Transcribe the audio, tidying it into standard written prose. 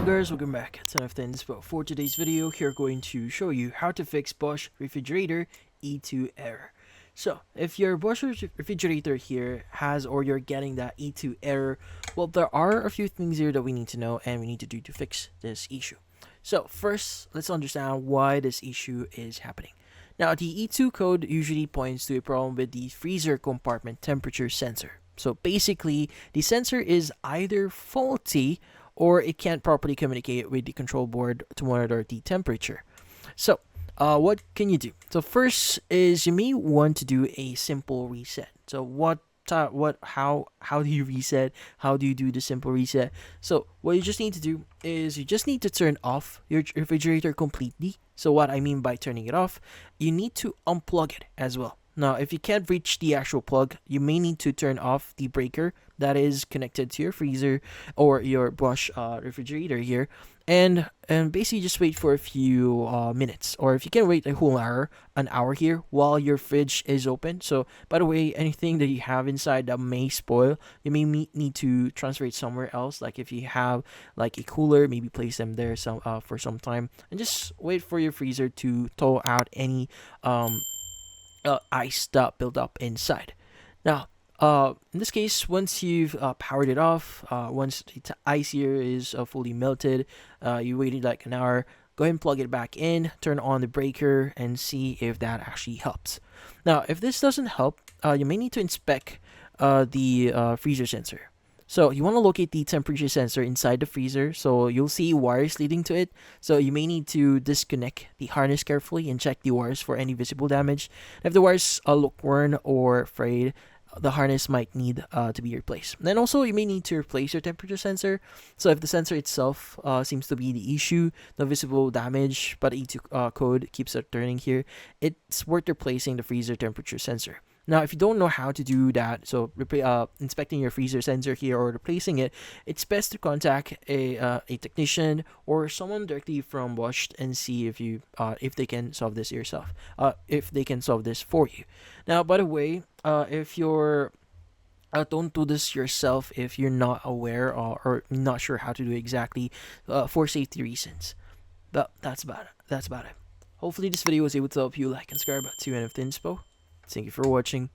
guys, welcome back to another Inspo. For today's video, here going to show you how to fix Bosch refrigerator E2 error. So, if your Bosch refrigerator here has or you're getting that E2 error, well, there are a few things here that we need to know and we need to do to fix this issue. So, first, let's understand why this issue is happening. Now, the E2 code usually points to a problem with the freezer compartment temperature sensor. So basically, the sensor is either faulty or it can't properly communicate with the control board to monitor the temperature. So, what can you do? So first is you may want to do a simple reset. So how do you reset? How do you do the simple reset? So what you just need to do is you just need to turn off your refrigerator completely. So what I mean by turning it off, you need to unplug it as well. Now, if you can't reach the actual plug, you may need to turn off the breaker that is connected to your freezer or your Bosch refrigerator here, and basically just wait for a few minutes. Or if you can wait a whole hour, an hour here while your fridge is open. So, by the way, anything that you have inside that may spoil, you may need to transfer it somewhere else. Like if you have like a cooler, maybe place them there for some time, and just wait for your freezer to thaw out any ice that built up inside. Now, in this case, once you've powered it off, once the ice here is fully melted, you waited like an hour, go ahead and plug it back in, turn on the breaker, and see if that actually helps. Now, if this doesn't help, you may need to inspect the freezer sensor. So you want to locate the temperature sensor inside the freezer. So you'll see wires leading to it. So you may need to disconnect the harness carefully and check the wires for any visible damage. If the wires look worn or frayed, the harness might need to be replaced. Then also you may need to replace your temperature sensor. So if the sensor itself seems to be the issue, the visible damage, but E2 code keeps returning here, it's worth replacing the freezer temperature sensor. Now, if you don't know how to do that, so inspecting your freezer sensor here or replacing it, it's best to contact a technician or someone directly from Bosch and see if they can solve this yourself. If they can solve this for you. Now, by the way, if you're don't do this yourself if you're not aware or not sure how to do it exactly for safety reasons. But that's about it. Hopefully, this video was able to help you. Like and subscribe to NFT Inspo. Thank you for watching.